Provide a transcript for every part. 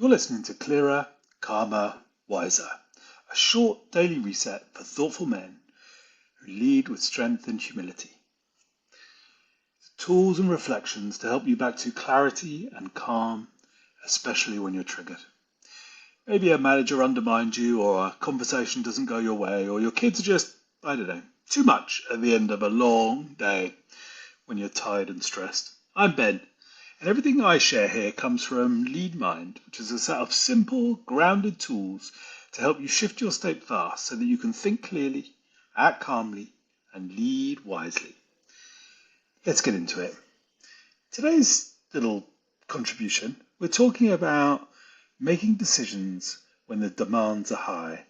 You're listening to Clearer, Calmer, Wiser, a short daily reset for thoughtful men who lead with strength and humility. Tools and reflections to help you back to clarity and calm, especially when you're triggered. Maybe a manager undermined you, or a conversation doesn't go your way, or your kids are just, too much at the end of a long day when you're tired and stressed. I'm Ben, and everything I share here comes from LeanMind, which is a set of simple, grounded tools to help you shift your state fast so that you can think clearly, act calmly, and lead wisely. Let's get into it. Today's little contribution, we're talking about making decisions when the demands are high.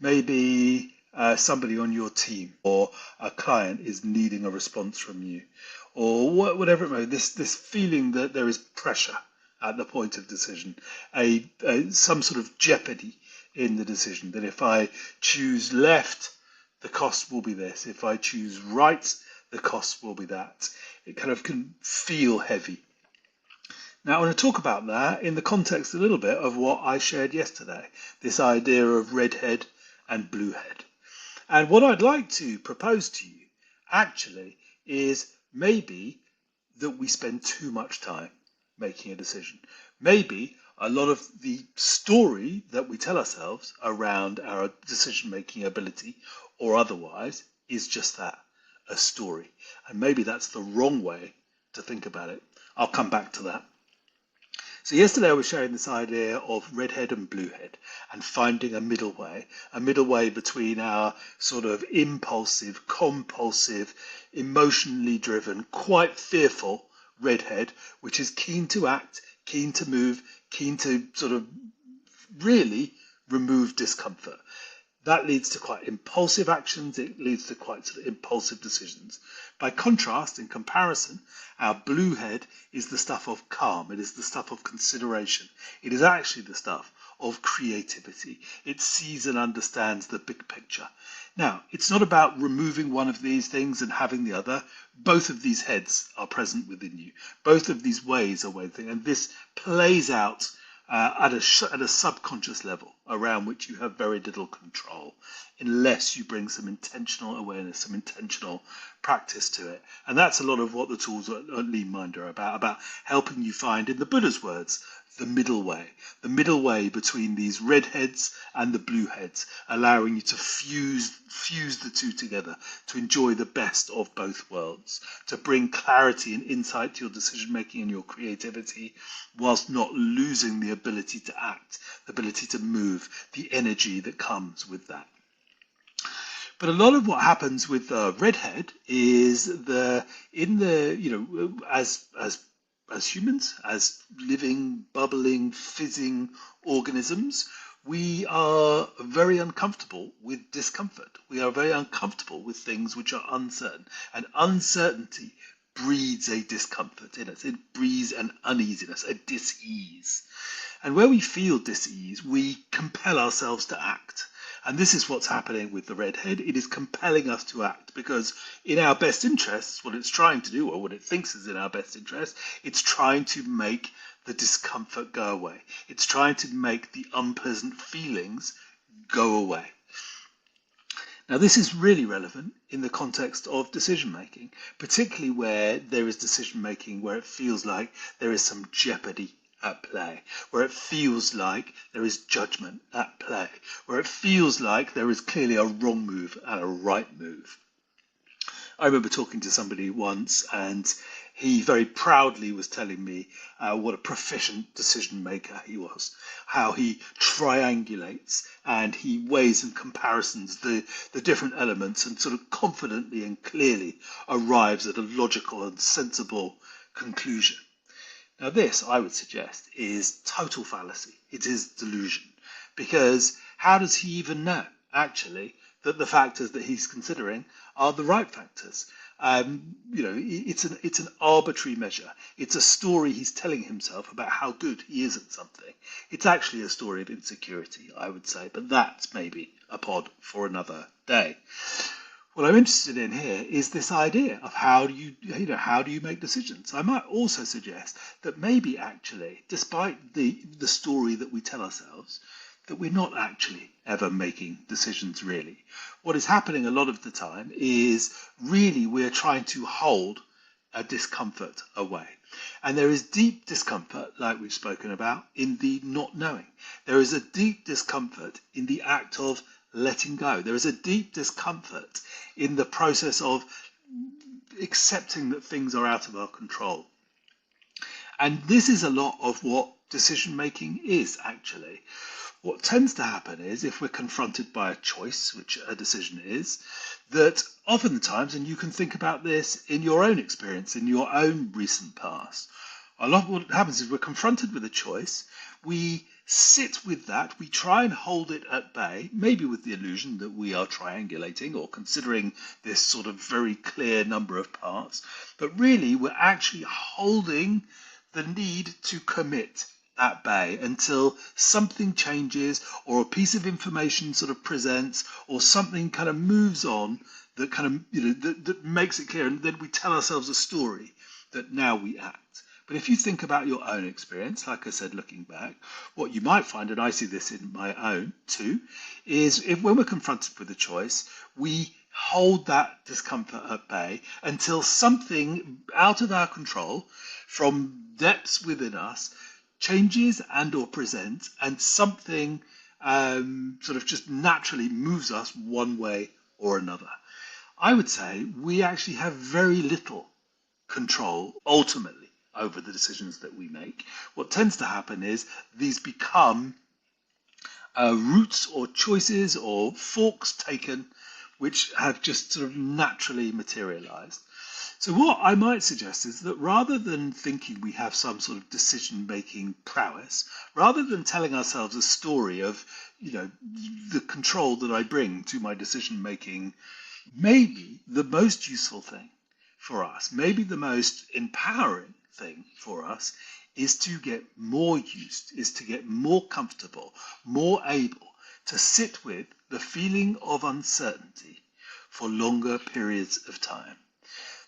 Maybe somebody on your team or a client is needing a response from you, or whatever it may be, this feeling that there is pressure at the point of decision, some sort of jeopardy in the decision, that if I choose left, the cost will be this. If I choose right, the cost will be that. It kind of can feel heavy. Now, I want to talk about that in the context a little bit of what I shared yesterday, this idea of redhead and bluehead. And what I'd like to propose to you, actually, is maybe that we spend too much time making a decision. Maybe a lot of the story that we tell ourselves around our decision-making ability or otherwise is just that, a story. And maybe that's the wrong way to think about it. I'll come back to that. So yesterday I was sharing this idea of redhead and bluehead and finding a middle way between our sort of impulsive, compulsive, emotionally driven, quite fearful redhead, which is keen to act, keen to move, keen to sort of really remove discomfort. That leads to quite impulsive actions. It leads to quite sort of impulsive decisions. By contrast, in comparison, our blue head is the stuff of calm. It is the stuff of consideration. It is actually the stuff of creativity. It sees and understands the big picture. Now, it's not about removing one of these things and having the other. Both of these heads are present within you. Both of these ways are within, and this plays out at a subconscious level around which you have very little control unless you bring some intentional awareness, some intentional practice to it. And that's a lot of what the tools at LeanMind are about helping you find, in the Buddha's words, the middle way between these red heads and the blue heads, allowing you to fuse the two together, to enjoy the best of both worlds, to bring clarity and insight to your decision making and your creativity, whilst not losing the ability to act, the ability to move, the energy that comes with that. But a lot of what happens with redhead is as humans, as living, bubbling, fizzing organisms, we are very uncomfortable with discomfort. We are very uncomfortable with things which are uncertain. And uncertainty breeds a discomfort in us. It breeds an uneasiness, a dis-ease. And where we feel dis-ease, we compel ourselves to act. And this is what's happening with the redhead. It is compelling us to act because in our best interests, what it's trying to do, or what it thinks is in our best interest, it's trying to make the discomfort go away. It's trying to make the unpleasant feelings go away. Now, this is really relevant in the context of decision making, particularly where there is decision making where it feels like there is some jeopardy at play, where it feels like there is judgment at play, where it feels like there is clearly a wrong move and a right move. I remember talking to somebody once, and he very proudly was telling me what a proficient decision maker he was, how he triangulates and he weighs and comparisons the different elements and sort of confidently and clearly arrives at a logical and sensible conclusion. Now this, I would suggest, is total fallacy. It is delusion. Because how does he even know, actually, that the factors that he's considering are the right factors? It's an arbitrary measure. It's a story he's telling himself about how good he is at something. It's actually a story of insecurity, I would say, but that's maybe a pod for another day. What I'm interested in here is this idea of how do you make decisions? I might also suggest that maybe actually, despite the story that we tell ourselves, that we're not actually ever making decisions really. What is happening a lot of the time is really we're trying to hold a discomfort away. And there is deep discomfort, like we've spoken about, in the not knowing. There is a deep discomfort in the act of letting go. There is a deep discomfort in the process of accepting that things are out of our control. And this is a lot of what decision making is actually. What tends to happen is if we're confronted by a choice, which a decision is, that oftentimes, and you can think about this in your own experience, in your own recent past, a lot of what happens is we're confronted with a choice, we sit with that, we try and hold it at bay, maybe with the illusion that we are triangulating or considering this sort of very clear number of parts, but really we're actually holding the need to commit at bay until something changes or a piece of information sort of presents or something kind of moves on that kind of, that makes it clear, and then we tell ourselves a story that now we act. But if you think about your own experience, like I said, looking back, what you might find, and I see this in my own too, is if when we're confronted with a choice, we hold that discomfort at bay until something out of our control from depths within us changes and or presents, and something sort of just naturally moves us one way or another. I would say we actually have very little control ultimately over the decisions that we make. What tends to happen is these become routes or choices or forks taken which have just sort of naturally materialized. So what I might suggest is that rather than thinking we have some sort of decision-making prowess, rather than telling ourselves a story of, the control that I bring to my decision-making, maybe the most useful thing for us, maybe the most empowering thing for us is to get more used, is to get more comfortable, more able to sit with the feeling of uncertainty for longer periods of time.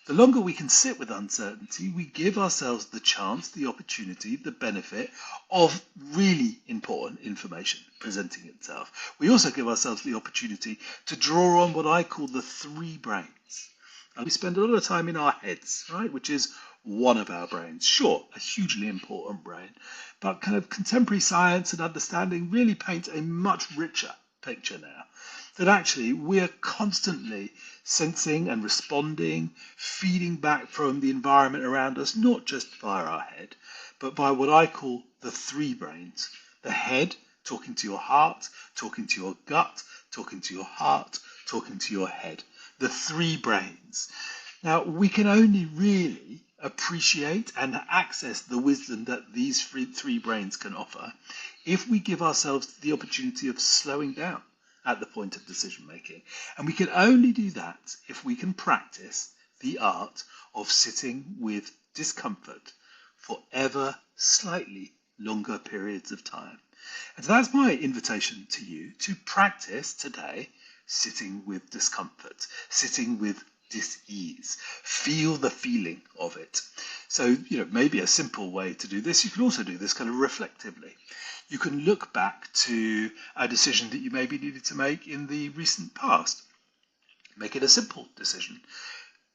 The longer we can sit with uncertainty, we give ourselves the chance, the opportunity, the benefit of really important information presenting itself. We also give ourselves the opportunity to draw on what I call the three brains. And we spend a lot of time in our heads, right, which is one of our brains. Sure, a hugely important brain, but kind of contemporary science and understanding really paints a much richer picture now. That actually we are constantly sensing and responding, feeding back from the environment around us, not just via our head, but by what I call the three brains. The head, talking to your heart, talking to your gut, talking to your heart, talking to your head. The three brains. Now, we can only really appreciate and access the wisdom that these three brains can offer if we give ourselves the opportunity of slowing down at the point of decision making. And we can only do that if we can practice the art of sitting with discomfort for ever slightly longer periods of time. And so that's my invitation to you to practice today sitting with discomfort, sitting with dis-ease. Feel the feeling of it. So, maybe a simple way to do this, you can also do this kind of reflectively. You can look back to a decision that you maybe needed to make in the recent past. Make it a simple decision.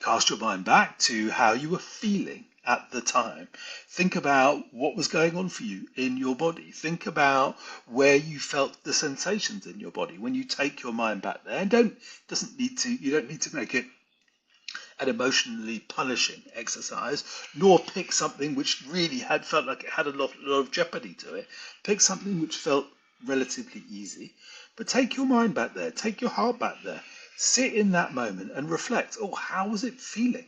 Cast your mind back to how you were feeling at the time. Think about what was going on for you in your body. Think about where you felt the sensations in your body when you take your mind back there. And you don't need to make it an emotionally punishing exercise, nor pick something which really felt like it had a lot of jeopardy to it. Pick something which felt relatively easy, but take your mind back there, take your heart back there, sit in that moment and reflect. Oh, how was it feeling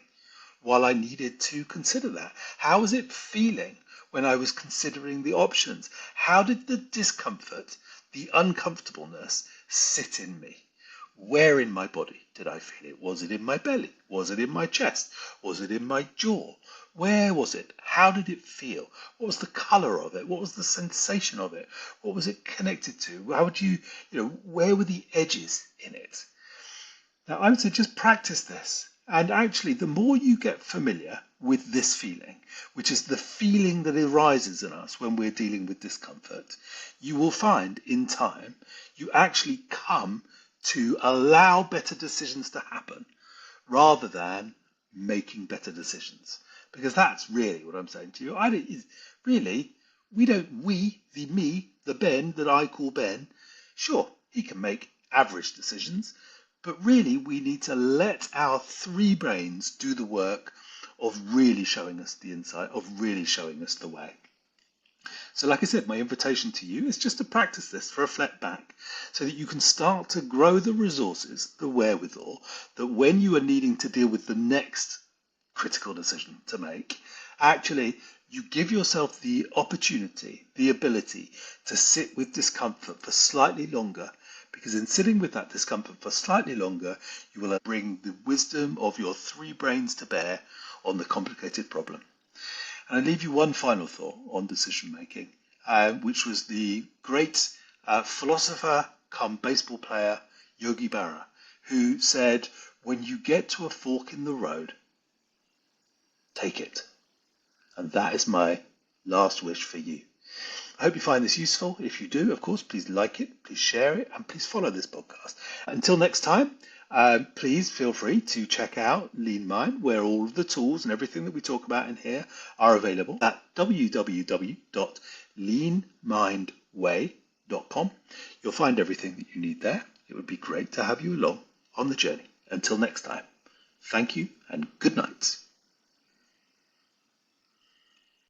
while I needed to consider that? How was it feeling when I was considering the options? How did the discomfort, the uncomfortableness sit in me? Where in my body did I feel it? Was it in my belly? Was it in my chest? Was it in my jaw? Where was it? How did it feel? What was the color of it? What was the sensation of it? What was it connected to? How would where were the edges in it? Now, I would say just practice this. And actually, the more you get familiar with this feeling, which is the feeling that arises in us when we're dealing with discomfort, you will find in time you actually come to allow better decisions to happen rather than making better decisions. Because that's really what I'm saying to you. Really, the Ben that I call Ben, sure, he can make average decisions, but really we need to let our three brains do the work of really showing us the insight, of really showing us the way. So like I said, my invitation to you is just to practice this for a flat back so that you can start to grow the resources, the wherewithal, that when you are needing to deal with the next critical decision to make, actually you give yourself the opportunity, the ability to sit with discomfort for slightly longer, because in sitting with that discomfort for slightly longer, you will bring the wisdom of your three brains to bear on the complicated problem. And I leave you one final thought on decision making, which was the great philosopher come baseball player Yogi Berra, who said, when you get to a fork in the road, take it. And that is my last wish for you. I hope you find this useful. If you do, of course, please like it, please share it, and please follow this podcast. Until next time, please feel free to check out LeanMind, where all of the tools and everything that we talk about in here are available at www.leanmindway.com. You'll find everything that you need there. It would be great to have you along on the journey. Until next time, thank you and good night.